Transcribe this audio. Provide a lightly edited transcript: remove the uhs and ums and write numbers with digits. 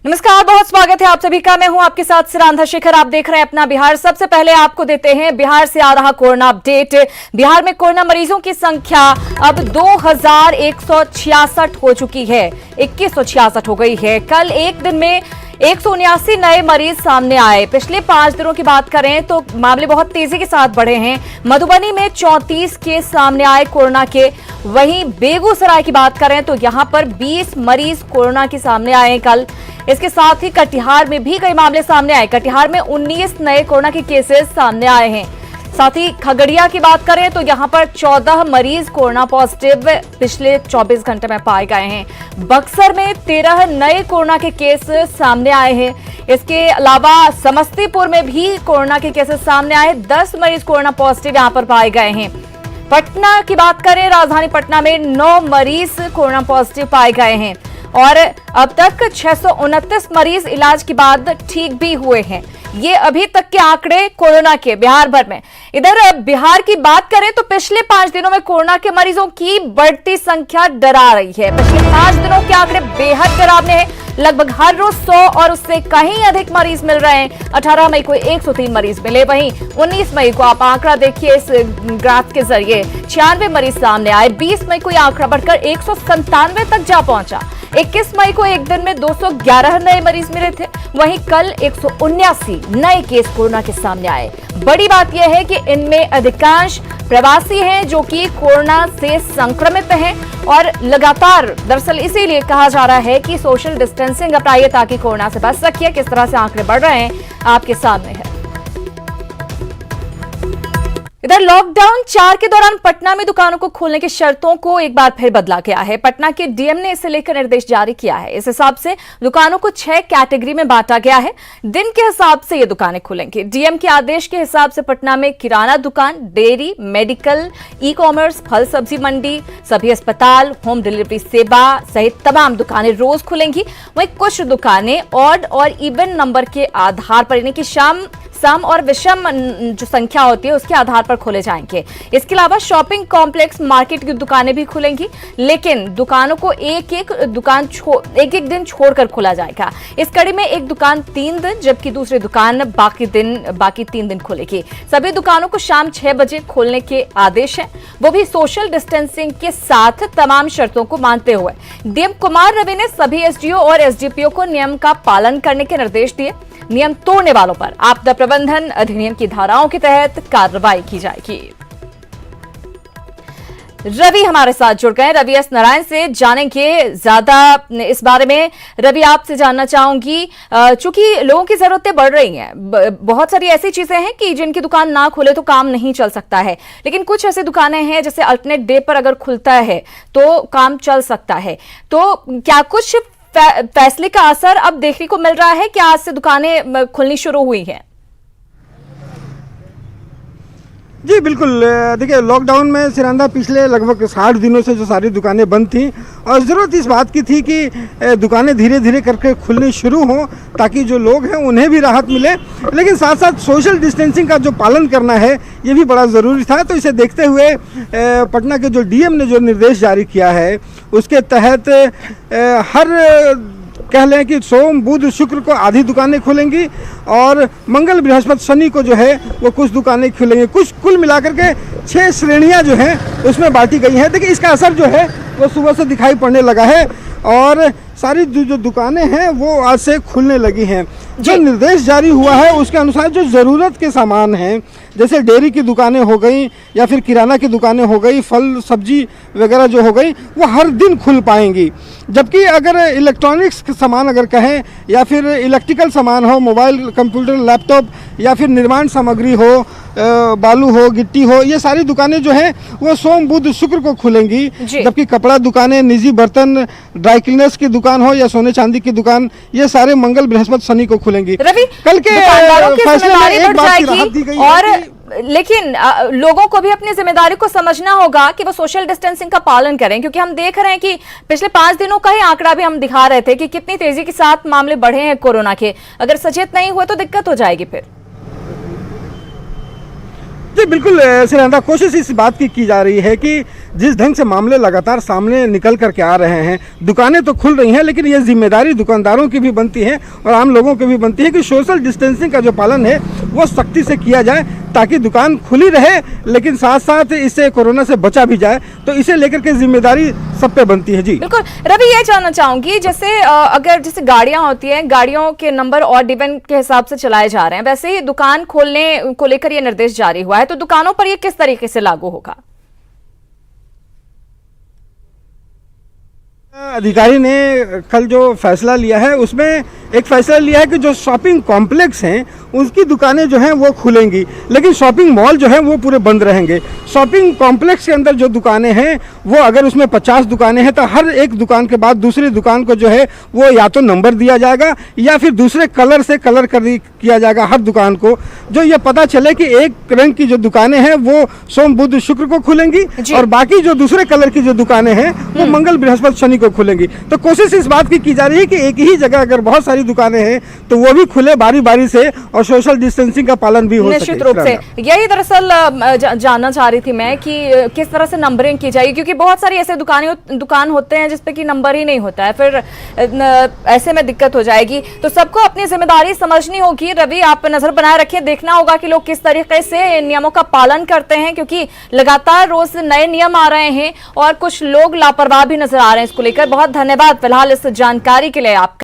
नमस्कार, बहुत स्वागत है आप सभी का। मैं हूं आपके साथ सिरांधा शेखर। आप देख रहे हैं अपना बिहार। सबसे पहले आपको देते हैं बिहार से आ रहा कोरोना अपडेट। बिहार में कोरोना मरीजों की संख्या अब 2166 हो चुकी है, 2166 हो गई है। कल एक दिन में 179 नए मरीज सामने आए। पिछले 5 दिनों की बात करें तो मामले बहुत तेजी के साथ बढ़े हैं। मधुबनी में 34 केस सामने आए कोरोना के। वहीं बेगूसराय की बात करें तो यहां पर 20 मरीज कोरोना के सामने आए हैं कल। इसके साथ ही कटिहार में भी कई मामले सामने आए। कटिहार में 19 नए कोरोना के केसेस सामने आए हैं। साथ ही खगड़िया की बात करें तो यहां पर 14 मरीज कोरोना पॉजिटिव पिछले 24 घंटे में पाए गए हैं। बक्सर में 13 नए कोरोना के केस सामने आए हैं। इसके अलावा समस्तीपुर में भी कोरोना के केसेस सामने आए। 10 मरीज कोरोना पॉजिटिव यहां पर पाए गए हैं। पटना की बात करें, राजधानी पटना में 9 मरीज कोरोना पॉजिटिव पाए गए हैं और अब तक 629 मरीज इलाज के बाद ठीक भी हुए हैं। ये अभी तक के आंकड़े कोरोना के बिहार भर में। इधर बिहार की बात करें तो पिछले 5 दिनों में कोरोना के मरीजों की बढ़ती संख्या डरा रही है। पिछले 5 दिनों के आंकड़े बेहद डरावने हैं। लगभग हर रोज 100 और उससे कहीं अधिक मरीज मिल रहे हैं। 18 मई को 103 मरीज मिले। वहीं 19 मई को आप आंकड़ा देखिए इस ग्राफ के जरिए, 96 मरीज सामने आए। 20 मई को यह आंकड़ा बढ़कर 197 तक जा पहुंचा। 21 मई को एक दिन में 211 नए मरीज मिले थे। वहीं कल 179 नए केस कोरोना के सामने आए। बड़ी बात यह है कि इनमें अधिकांश प्रवासी हैं जो कि कोरोना से संक्रमित हैं और लगातार दरअसल इसीलिए कहा जा रहा है कि सोशल डिस्टेंसिंग अपनाइए ताकि कोरोना से बच सकिए। किस तरह से आंकड़े बढ़ रहे हैं आपके सामने है। इधर लॉकडाउन 4 के दौरान पटना में दुकानों को खोलने की शर्तों को एक बार फिर बदला गया है। पटना के डीएम ने इसे लेकर निर्देश जारी किया है। इस हिसाब से दुकानों को 6 कैटेगरी में बांटा गया है। दिन के हिसाब से ये दुकानें खुलेंगी। डीएम के आदेश के हिसाब से पटना में किराना दुकान, डेयरी, मेडिकल, ई कॉमर्स, फल सब्जी मंडी, सभी अस्पताल, होम डिलीवरी सेवा सहित तमाम दुकानें रोज खुलेंगी। वहीं कुछ दुकानें ऑड और इवन नंबर के आधार पर, यानी कि सम और विषम जो संख्या होती है उसके आधार पर खोले जाएंगे। इसके अलावा शॉपिंग कॉम्प्लेक्स, मार्केट की दुकानें भी खुलेंगी, लेकिन दुकानों को एक एक दिन छोड़कर खोला जाएगा। इस कड़ी में एक दुकान 3 दिन जबकि दूसरी दुकान बाकी 3 दिन खुलेगी। सभी दुकानों को शाम 6 बजे खोलने के आदेश हैं, वो भी सोशल डिस्टेंसिंग के साथ तमाम शर्तों को मानते हुए। डीएम कुमार रवि ने सभी एसडीओ और एसडीपीओ को नियम का पालन करने के निर्देश दिए। नियम तोड़ने वालों पर आपदा प्रबंधन अधिनियम की धाराओं के तहत कार्रवाई की जाएगी। रवि हमारे साथ जुड़ गए। रवि एस नारायण से जानेंगे ज्यादा इस बारे में। रवि, आपसे जानना चाहूंगी, चूंकि लोगों की जरूरतें बढ़ रही हैं, बहुत सारी ऐसी चीजें हैं कि जिनकी दुकान ना खुले तो काम नहीं चल सकता है, लेकिन कुछ ऐसी दुकानें हैं जैसे अल्टरनेट डे पर अगर खुलता है तो काम चल सकता है। तो क्या कुछ फैसले का असर अब देखने को मिल रहा है कि आज से दुकानें खुलनी शुरू हुई हैं? जी बिल्कुल। देखिए, लॉकडाउन में सिरांदा पिछले लगभग 60 दिनों से जो सारी दुकानें बंद थीं और ज़रूरत इस बात की थी कि दुकानें धीरे धीरे करके खुलनी शुरू हों ताकि जो लोग हैं उन्हें भी राहत मिले, लेकिन साथ साथ सोशल डिस्टेंसिंग का जो पालन करना है ये भी बड़ा ज़रूरी था। तो इसे देखते हुए पटना के जो डीएम ने जो निर्देश जारी किया है उसके तहत हर कह लें कि सोम, बुध, शुक्र को आधी दुकानें खुलेंगी और मंगल, बृहस्पति, शनि को जो है वो कुछ दुकानें खुलेंगी। कुछ कुल मिलाकर के 6 श्रेणियां जो हैं उसमें बांटी गई हैं। देखिए, इसका असर जो है वो सुबह से दिखाई पड़ने लगा है और सारी जो दुकानें हैं वो आज से खुलने लगी हैं। जो निर्देश जारी हुआ है उसके अनुसार जो ज़रूरत के सामान हैं, जैसे डेयरी की दुकानें हो गई या फिर किराना की दुकानें हो गई, फल सब्जी वगैरह जो हो गई, वो हर दिन खुल पाएंगी। जबकि अगर इलेक्ट्रॉनिक्स के सामान अगर कहें या फिर इलेक्ट्रिकल सामान हो, मोबाइल, कंप्यूटर, लैपटॉप या फिर निर्माण सामग्री हो, बालू हो, गिट्टी हो, ये सारी दुकानें जो हैं वो सोम, बुध, शुक्र को खुलेंगी। जबकि कपड़ा दुकानें, निजी बर्तन, ड्राई क्लीनर्स की दुकान हो या सोने चांदी की दुकान, ये सारे मंगल, बृहस्पति, शनि को खुलेंगी। रवि, कल के फैसले में एक बात की राहत दी गई और है लेकिन लोगों को भी अपनी जिम्मेदारी को समझना होगा कि वो सोशल डिस्टेंसिंग का पालन करें, क्योंकि हम देख रहे हैं कि पिछले 5 दिनों का ही आंकड़ा भी हम दिखा रहे थे कि कितनी तेजी के साथ मामले बढ़े हैं कोरोना के। अगर सचेत नहीं हुए तो दिक्कत हो जाएगी फिर। जी जी बिल्कुल श्रीनंदा, कोशिश इस बात की जा रही है कि जिस ढंग से मामले लगातार सामने निकल करके आ रहे हैं, दुकानें तो खुल रही हैं, लेकिन ये जिम्मेदारी दुकानदारों की भी बनती है और आम लोगों की भी बनती है कि सोशल डिस्टेंसिंग का जो पालन है वो सख्ती से किया जाए, ताकि दुकान खुली रहे लेकिन साथ साथ इससे कोरोना से बचा भी जाए। तो इसे लेकर के जिम्मेदारी सब पे बनती है। जी बिल्कुल रवि, ये जानना चाहूंगी, जैसे अगर जैसे गाड़ियां होती हैं, गाड़ियों के नंबर और डिवीजन के हिसाब से चलाए जा रहे हैं, वैसे ही दुकान खोलने को लेकर ये निर्देश जारी हुआ है, तो दुकानों पर ये किस तरीके से लागू होगा? अधिकारी ने कल जो फैसला लिया है उसमें एक फैसला लिया है कि जो शॉपिंग कॉम्प्लेक्स हैं उनकी दुकानें जो हैं वो खुलेंगी, लेकिन शॉपिंग मॉल जो हैं वो पूरे बंद रहेंगे। शॉपिंग कॉम्प्लेक्स के अंदर जो दुकानें हैं वो अगर उसमें 50 दुकानें हैं तो हर एक दुकान के बाद दूसरी दुकान को जो है वो या तो नंबर दिया जाएगा या फिर दूसरे कलर से कलर किया जाएगा हर दुकान को, जो ये पता चले कि एक रंग की जो दुकानें हैं वो सोम बुध शुक्र को खुलेंगी और बाकी जो दूसरे कलर की जो दुकानें हैं वो मंगल बृहस्पति शनि को खुलेंगी। तो कोशिश इस बात की जा रही है कि एक ही जगह अगर बहुत सारी दुकानें हैं तो वो भी खुले बारी बारी से और सोशल डिस्टेंसिंग का पालन भी हो सके। निश्चित रूप से यही दरअसल जानना चाह रही थी मैं कि किस तरह से नंबरिंग की जाएगी, क्योंकि बहुत सारी ऐसे दुकान होते हैं जिसपे कि नंबर ही नहीं होता है, फिर ऐसे में दिक्कत हो जाएगी। तो सबको अपनी जिम्मेदारी समझनी होगी। रवि, आप नजर बनाए रखिए, देखना होगा कि लोग किस तरीके से नियमों का पालन करते हैं, क्योंकि लगातार रोज नए नियम आ रहे हैं और कुछ लोग लापरवाह भी नजर आ रहे हैं इसको लेकर। बहुत धन्यवाद फिलहाल इस जानकारी के लिए आपका।